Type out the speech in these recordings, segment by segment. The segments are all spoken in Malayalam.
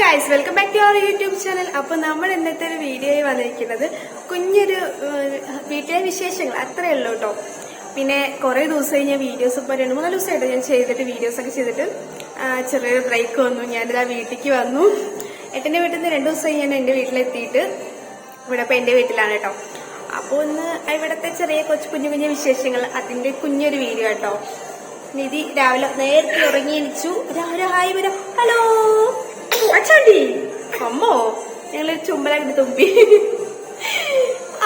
Guys, welcome back to our YouTube channel. അപ്പൊ നമ്മൾ ഇന്നത്തെ ഒരു വീഡിയോയിൽ വന്നിരിക്കുന്നത് കുഞ്ഞൊരു വീട്ടിലെ വിശേഷങ്ങൾ അത്രേ ഉള്ളൂ കേട്ടോ. പിന്നെ കുറെ ദിവസമായി ഞാൻ വീഡിയോസ് ഇപ്പൊ 2-3 ദിവസമായിട്ട് ഞാൻ ചെയ്തിട്ട് വീഡിയോസ് ഒക്കെ ചെയ്തിട്ട് ചെറിയൊരു ബ്രേക്ക് വന്നു. ഞാനിതാ വീട്ടിലേക്ക് വന്നു. ഏട്ടന്റെ വീട്ടിൽ നിന്ന് 2 ദിവസമായി ഞാൻ എന്റെ വീട്ടിലെത്തിയിട്ട് ഇവിടെ ഇപ്പൊ എന്റെ വീട്ടിലാണ് കേട്ടോ. അപ്പൊ ഒന്ന് ഇവിടത്തെ ചെറിയ കുഞ്ഞു കുഞ്ഞു വിശേഷങ്ങൾ അതിന്റെ കുഞ്ഞൊരു വീഡിയോ കേട്ടോ. നിധി രാവിലെ നേരത്തെ ഉറങ്ങി എണിച്ചു. രാവിലെ ഹായ് വരാം. ഹലോ അച്ഛാണ്ടി അമ്മോ ഞങ്ങളൊരു ചുമ്പലായിട്ട് തുമ്പി.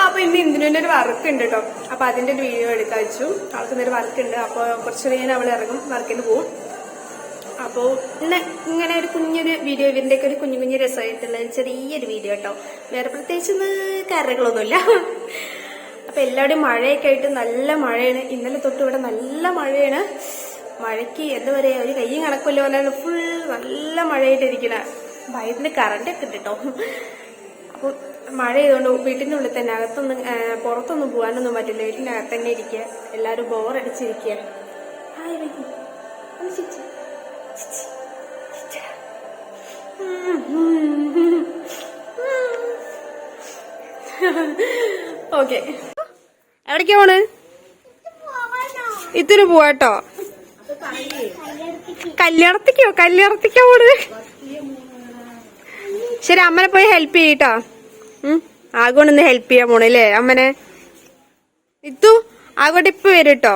അപ്പൊ ഇന്ന് ഇന്ദിനുവിന്റെ ഒരു വർക്ക് ഉണ്ട് കേട്ടോ. അപ്പൊ അതിന്റെ ഒരു വീഡിയോ എടുക്കാൻ വെച്ചു. അവൾക്ക് ഇന്നൊരു വർക്ക് ഉണ്ട്. അപ്പൊ കുറച്ചു കഴിഞ്ഞാൽ അവൾ ഇറങ്ങും, വർക്കിന് പോവും. അപ്പോ ഇങ്ങനെ ഒരു കുഞ്ഞൊരു വീഡിയോ, ഇവരുടെ ഒക്കെ ഒരു കുഞ്ഞു കുഞ്ഞു രസമായിട്ടുള്ള ചെറിയൊരു വീഡിയോ കേട്ടോ. വേറെ പ്രത്യേകിച്ചൊന്നും കാര്യങ്ങളൊന്നുമില്ല. അപ്പൊ എല്ലാവരും മഴയൊക്കെ ആയിട്ട് നല്ല മഴയാണ്. ഇന്നലെ തൊട്ട് ഇവിടെ നല്ല മഴയാണ്. മഴയ്ക്ക് എന്താ പറയാ, ഒരു കയ്യും കണക്കില്ല പോലെ ഫുൾ നല്ല മഴയായിട്ടിരിക്കണ. ഭയത്തിന് കറണ്ടൊക്കെ ഉണ്ട് കേട്ടോ. അപ്പൊ മഴ ചെയ്തുകൊണ്ട് വീട്ടിന്റെ ഉള്ളിൽ തന്നെ, അകത്തൊന്നും പുറത്തൊന്നും പോകാനൊന്നും പറ്റില്ല. വീട്ടിന്റെ അകത്ത് തന്നെ ഇരിക്കുക. എല്ലാരും ബോറടിച്ചിരിക്കുക. ഓക്കെ, എവിടേക്കാ പോണ്? ഇതിന് പോവാട്ടോ. കല്യാണത്തിക്കോ പോണ്? ശരി, അമ്മനെ പോയി ഹെൽപ്പ് ചെയ്യട്ടോ. ആഗോണ്ടൊന്ന് ഹെൽപ്പ് ചെയ്യാൻ പോണല്ലേ അമ്മനെ? ഇത്തു ആഗോട്ടെ ഇപ്പൊ വരും കേട്ടോ.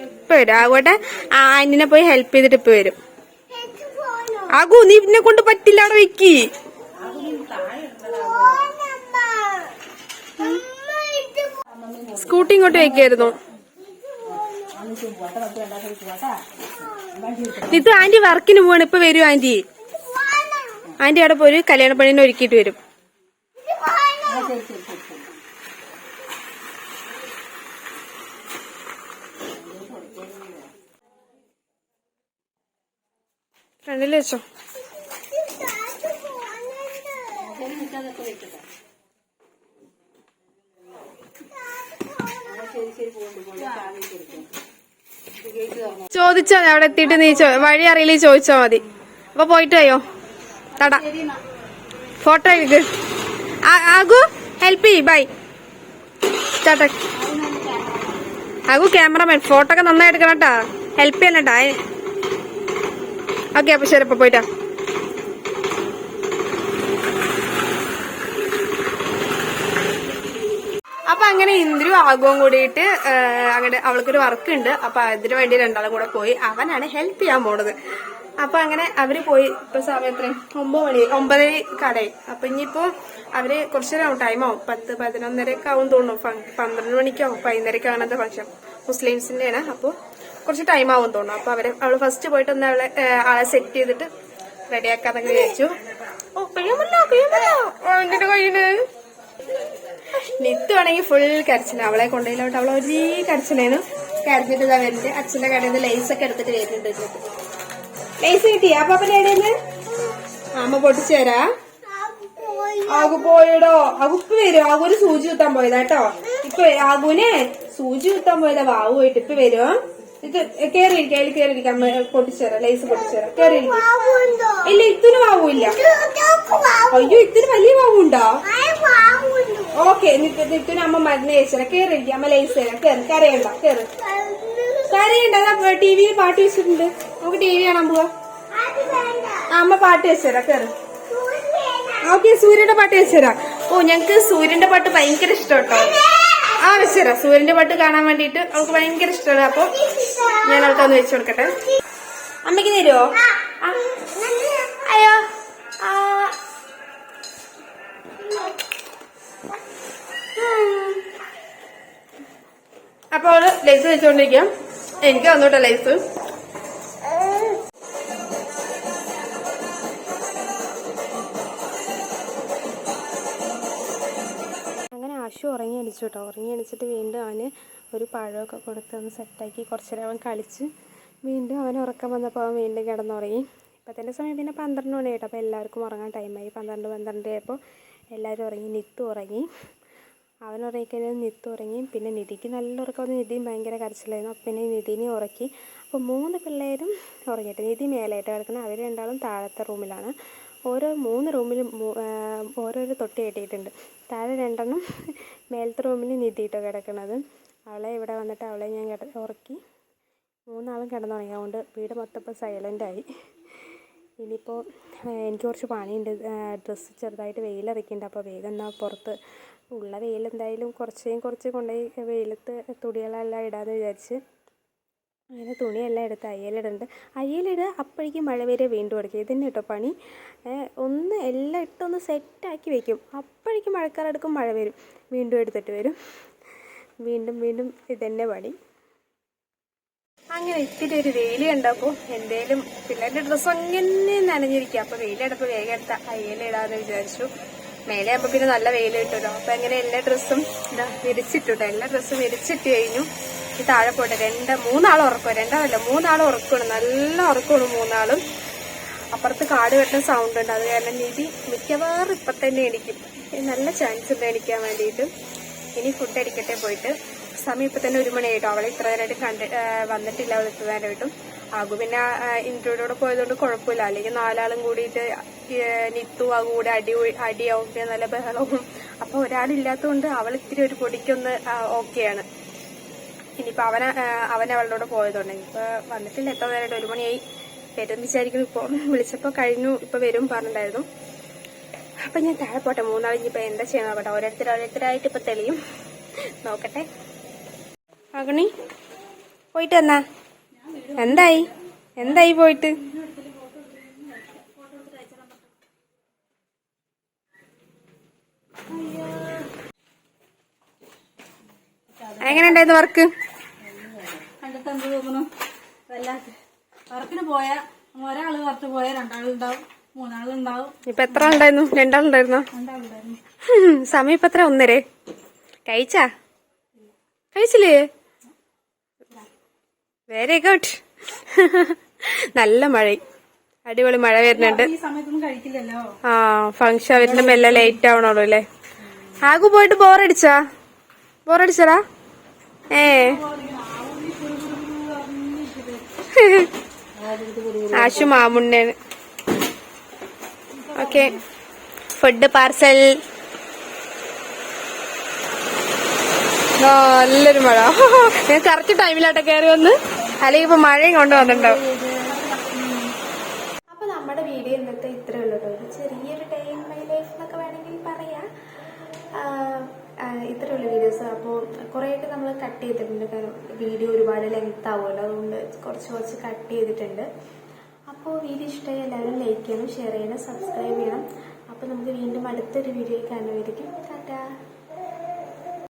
ഇപ്പൊ വരും ആഗോട്ടെ. ആന്റിനെ പോയി ഹെൽപ്പ് ചെയ്തിട്ട് ഇപ്പൊ വരും. ആകൂ, നീ ഇതിനെ കൊണ്ട് പറ്റില്ല, അവിടെ വെക്കി. സ്കൂട്ടി ഇങ്ങോട്ട് വെക്കായിരുന്നു. ഇത് ആന്റി വർക്കിന് പോവാണ്. ഇപ്പൊ വരും ആന്റി. ആന്റി അവിടെ പോയി കല്യാണ പണിനെ ഒരുക്കിയിട്ട് വരും. ഫ്രണ്ടിൽ വെച്ചോ. ചോദിച്ചോ, അവിടെ എത്തിയിട്ട് നീ വഴി അറിയില്ലേ ചോദിച്ചാ മതി. അപ്പൊ പോയിട്ട് വയ്യോ തടാ. ഫോട്ടോ എടുക്ക്. ആകു ഹെൽപ്പ് ചെയ്യ്. ബൈ ചേട്ടാ. ആകു ക്യാമറമാൻ, ഫോട്ടോ ഒക്കെ നന്നായി എടുക്കണം കേട്ടാ. ഹെൽപ്പ് ചെയ്യണട്ടാ. ഓക്കെ, അപ്പൊ ശരി, അപ്പൊ പോയിട്ടാ. അപ്പൊ അങ്ങനെ ഇന്ദ്രു ആകുവും കൂടിയിട്ട് അങ്ങനെ അവൾക്കൊരു വർക്ക് ഉണ്ട്. അപ്പൊ അതിനു വേണ്ടി രണ്ടാളും കൂടെ പോയി. അവനാണ് ഹെൽപ്പ് ചെയ്യാൻ പോണത്. അപ്പൊ അങ്ങനെ അവര് പോയി. ഇപ്പൊ സമയം എത്ര? 9 കടയായി. അപ്പൊ ഇനിയിപ്പോ അവര് കുറച്ചേരം ടൈമാവും. 10-11 ആവും തോന്നുന്നു. 12 മണിക്കാവും. 11 അങ്ങനത്തെ ഫംഗ്ഷൻ മുസ്ലിംസിന്റെ ആണ്. അപ്പൊ കുറച്ച് ടൈം ആവും തോന്നുന്നു. അപ്പൊ അവള് ഫസ്റ്റ് പോയിട്ട് ഒന്ന് ആളെ സെറ്റ് ചെയ്തിട്ട് റെഡിയാക്കാന്നൊക്കെ വിചാരിച്ചു. ഓ കഴിയുമല്ലോ എന്റെ കയ്യില്. നിത്തുവാണെങ്കിൽ ഫുൾ കരച്ചില. അവളെ കൊണ്ടുപോയിലോട്ട് അവളെ ഒരു കരച്ചിലേನು. കരഞ്ഞിട്ട് ഇതാ വരുന്നുണ്ട്. അച്ഛന്റെ കടയിൽ നിന്ന് ലേസ് ഒക്കെ എടുത്തിട്ട് വരുന്നുണ്ട്. ലേസ് കിട്ടിയാ പാപ്പന്റെ കടയിൽ നിന്ന്? അമ്മ പൊട്ടിച്ചു തരാ. ആകു പോയിടോ. ആകുപ്പ് വരും. ആകുന് സൂചി കുത്താൻ പോയതാ കേട്ടോ. ഇപ്പൊ ആകുനെ സൂചി കുത്താൻ പോയതാ. വാവു പോയിട്ട് ഇപ്പൊ വരും. ഇത് കേറിയിരിക്കാം, അതിൽ കേറിയിരിക്കാം. അമ്മ പൊട്ടിച്ചേരാ, ലേസ് പൊട്ടിച്ചേരാ. കേറിയിരിക്കും. ഇല്ല, ഇത്തിനും വാവൂല്ല. അയ്യോ, ഇത്തിരി വലിയ വാവുണ്ടോ? ഓക്കെ, നിത്തിന് അമ്മ മരുന്ന് കഴിച്ചേരാ. കേറിയിരിക്കാം, അമ്മ ലേസ് തരാം. കേറി, കരയണ്ട. കരയണ്ട. ടിവിയിൽ പാട്ട് വെച്ചിട്ടുണ്ട്. നമുക്ക് ടി വി കാണാൻ പോവാ. അമ്മ പാട്ട് വെച്ചേരാ. കേറി. ഓക്കെ, സൂര്യന്റെ പാട്ട് വെച്ചേരാ. ഓ, ഞങ്ങക്ക് സൂര്യന്റെ പാട്ട് ഭയങ്കര ഇഷ്ടം കേട്ടോ. വെച്ചേരാ. സൂര്യന്റെ പാട്ട് കാണാൻ വേണ്ടിട്ട് അവൾക്ക് ഭയങ്കര ഇഷ്ടമാണ്. അപ്പൊ ഞാൻ അവൾക്കൊന്ന് വെച്ചു കൊടുക്കട്ടെ. അമ്മയ്ക്ക് തരുമോ? അയ്യോ, അപ്പൊ അവള് ലൈസ് വെച്ചോണ്ടിരിക്കാം. എനിക്ക് വന്നോട്ടെ ലൈസ്. ആശു ഉറങ്ങി അടിച്ചു കേട്ടോ. ഉറങ്ങി അടിച്ചിട്ട് വീണ്ടും അവന് ഒരു പഴമൊക്കെ കൊടുത്ത് ഒന്ന് സെറ്റാക്കി കുറച്ചേരം അവൻ കളിച്ച് വീണ്ടും അവൻ ഉറക്കം വന്നപ്പോൾ അവൻ വീണ്ടും കിടന്നുറങ്ങി. ഇപ്പോഴത്തെ സമയം പിന്നെ 12 മണിയായിട്ട്. അപ്പോൾ എല്ലാവർക്കും ഉറങ്ങാൻ ടൈമായി. 12 ആയപ്പോൾ എല്ലാവരും ഉറങ്ങി. നിത്തു ഉറങ്ങി. അവൻ ഉറങ്ങിക്കഴിഞ്ഞാൽ നിത്തു ഉറങ്ങി. പിന്നെ നിധിക്ക് നല്ല ഉറക്കം, നിധിയും ഭയങ്കര കരച്ചിലായിരുന്നു. അപ്പം പിന്നെ നിധിനെ ഉറക്കി. അപ്പോൾ 3 പിള്ളേരും ഉറങ്ങിയിട്ട് നിധി മേലായിട്ട് കിടക്കണം. അവർ രണ്ടാളും താഴത്തെ റൂമിലാണ്. ഓരോ 3 റൂമിലും ഓരോരോ തൊട്ടി കെട്ടിയിട്ടുണ്ട്. താഴെ 2 മേലത്തെ റൂമിൽ നിധിയിട്ടോ കിടക്കണത്. അവളെ ഇവിടെ വന്നിട്ട് അവളെ ഞാൻ ഉറക്കി. 3 ആളും കിടന്നുറങ്ങി. അതുകൊണ്ട് വീട് മൊത്തം ഇപ്പോൾ സൈലൻ്റായി. ഇനിയിപ്പോൾ എനിക്ക് കുറച്ച് പണിയുണ്ട്. ഡ്രസ്സ് ചെറുതായിട്ട് വെയിലിറക്കിയിട്ടുണ്ട്. അപ്പോൾ വേഗം എന്നാൽ പുറത്ത് ഉള്ള വെയിൽ എന്തായാലും കുറച്ച് കൊണ്ടുപോയി വെയിലത്ത് തുണികളെല്ലാം ഇടാമെന്ന് വിചാരിച്ച് അങ്ങനെ തുണിയെല്ലാം എടുത്ത് അയ്യലിടുന്നുണ്ട്. അയ്യലിടുക, അപ്പോഴേക്കും മഴ വരെ വീണ്ടും എടുക്കുക. ഇതന്നെ കേട്ടോ പണി. ഒന്ന് എല്ലാം ഇട്ടൊന്ന് സെറ്റാക്കി വയ്ക്കും. അപ്പോഴേക്കും മഴക്കാറെടുക്കും, മഴ വരും, വീണ്ടും എടുത്തിട്ട് വരും. വീണ്ടും ഇതന്നെ പണി. അങ്ങനെ ഇത്തിരി ഒരു വെയിൽ കണ്ടപ്പോൾ എന്തേലും പിള്ളേരുടെ ഡ്രസ്സ് അങ്ങനെ നനഞ്ഞിരിക്കുക. അപ്പോൾ വെയിലെടുപ്പോൾ വേഗം എടുത്ത അയ്യലിടാന്ന് വിചാരിച്ചു. മേലെ ആകുമ്പോൾ പിന്നെ നല്ല വെയിൽ കിട്ടുമല്ലോ. അപ്പം അങ്ങനെ എല്ലാ ഡ്രസ്സും വിരിച്ചിട്ടുണ്ട്. എല്ലാ ഡ്രസ്സും വിരിച്ചിട്ട് കഴിഞ്ഞു. ഈ താഴെ പോട്ടെ 3 ആളും ഉറക്കുക. 3 ആളും ഉറക്കണം. നല്ല ഉറക്കമാണ് 3 ആളും. അപ്പുറത്ത് കാട് വെട്ടുന്ന സൗണ്ട് ഉണ്ട്. അത് കാരണം നിധി മിക്കവാറും ഇപ്പം തന്നെ എണിക്കും. നല്ല ചാൻസ് ഉണ്ട് എണിക്കാൻ വേണ്ടിയിട്ട്. ഇനി ഫുഡ് അടിക്കട്ടെ പോയിട്ട്. സമയം ഇപ്പം തന്നെ 1 മണിയായിട്ടോ. അവളെ ഇത്ര നേരമായിട്ട് വന്നിട്ടില്ല. അവൾ ഇത്ര നേരമായിട്ടും ആകും. പിന്നെ ഇൻട്രോയിലൂടെ പോയതുകൊണ്ട് കുഴപ്പമില്ല. അല്ലെങ്കിൽ 4 ആളും കൂടിയിട്ട് നിത്തു ആകും കൂടെ അടിയാവും. പിന്നെ നല്ല ബഹളവും. അപ്പോൾ ഒരാളില്ലാത്തതുകൊണ്ട് അവൾ ഇത്തിരി ഒരു പൊടിക്കൊന്ന് ഓക്കെയാണ്. ഇനിയിപ്പോൾ അവൻ അവളുടെ പോയതുകൊണ്ട് ഇപ്പോൾ വന്നിട്ടില്ല. എത്ര നേരമായിട്ട് 1 മണിയായി. വരും വിചാരിക്കുന്നു. ഇപ്പോൾ വിളിച്ചപ്പോൾ കഴിഞ്ഞു, ഇപ്പോൾ വരും പറഞ്ഞിട്ടുണ്ടായിരുന്നു. അപ്പം ഞാൻ താഴെ പോട്ടെ. 3 ആൾ ഇനിയിപ്പോൾ എന്താ ചെയ്യണം നോക്കട്ടെ. ഓരോരുത്തരായിട്ട് ഇപ്പോൾ തെളിയും. നോക്കട്ടെ. അഗണി പോയിട്ട് എന്നാ എന്തായി പോയിട്ട്? എങ്ങനെ ഉണ്ടായിരുന്നു വർക്ക്? കണ്ടിട്ട് എന്ത് തോന്നുന്നു? വർക്കിന് പോയ ഒരാള് പുറത്ത് പോയ 2 ആളുണ്ടാവും, 3 ആളുണ്ടാവും. ഇപ്പൊ എത്ര ആളുണ്ടായിരുന്നു? 2 ആളുണ്ടായിരുന്നോ? 2 ആളുണ്ടായിരുന്നു. സമയം ഇപ്പൊ എത്ര? 1:30. കഴിച്ചില്ലേ? Very good. നല്ല മഴ, അടിപൊളി മഴ വരുന്നുണ്ട്. ഈ സമയത്തൊന്നും കഴിക്കില്ലല്ലോ. ഫംഗ്ഷൻ വരുന്ന മെല്ലെ ലേറ്റ് ആവണുള്ളൂ അല്ലേ? ആകു പോയിട്ട് ബോറടിച്ചടാ? ആശു മാമുണ്ണേന്. Okay, food parcel. നല്ലൊരു മഴ. ഞാൻ കറക്റ്റ് ടൈമിലാട്ടെ കയറി വന്ന്, അല്ലെങ്കിൽ ഇപ്പൊ മഴയും കൊണ്ട് വന്നിട്ടുണ്ടാവും. അപ്പൊ നമ്മുടെ വീഡിയോ ഇന്നത്തെ ഇത്രേ ഉള്ളൂ കേട്ടോ. ഒരു ചെറിയൊരു ഡേ ഇൻ മൈ ലൈഫ് എന്നൊക്കെ വേണമെങ്കിൽ പറയാം. ഇത്രയുള്ള വീഡിയോസ്. അപ്പോൾ കുറേ ആയിട്ട് നമ്മൾ കട്ട് ചെയ്തിട്ടുണ്ട്. കാരണം വീഡിയോ ഒരുപാട് ലെങ്ത് ആവുമല്ലോ, അതുകൊണ്ട് കുറച്ച് കട്ട് ചെയ്തിട്ടുണ്ട്. അപ്പോൾ വീഡിയോ ഇഷ്ടമായി എല്ലാവരും ലൈക്ക് ചെയ്യണം, ഷെയർ ചെയ്യണം, സബ്സ്ക്രൈബ് ചെയ്യണം. അപ്പോൾ നമുക്ക് വീണ്ടും അടുത്തൊരു വീഡിയോ കാണുമായിരിക്കും. ടാറ്റാ.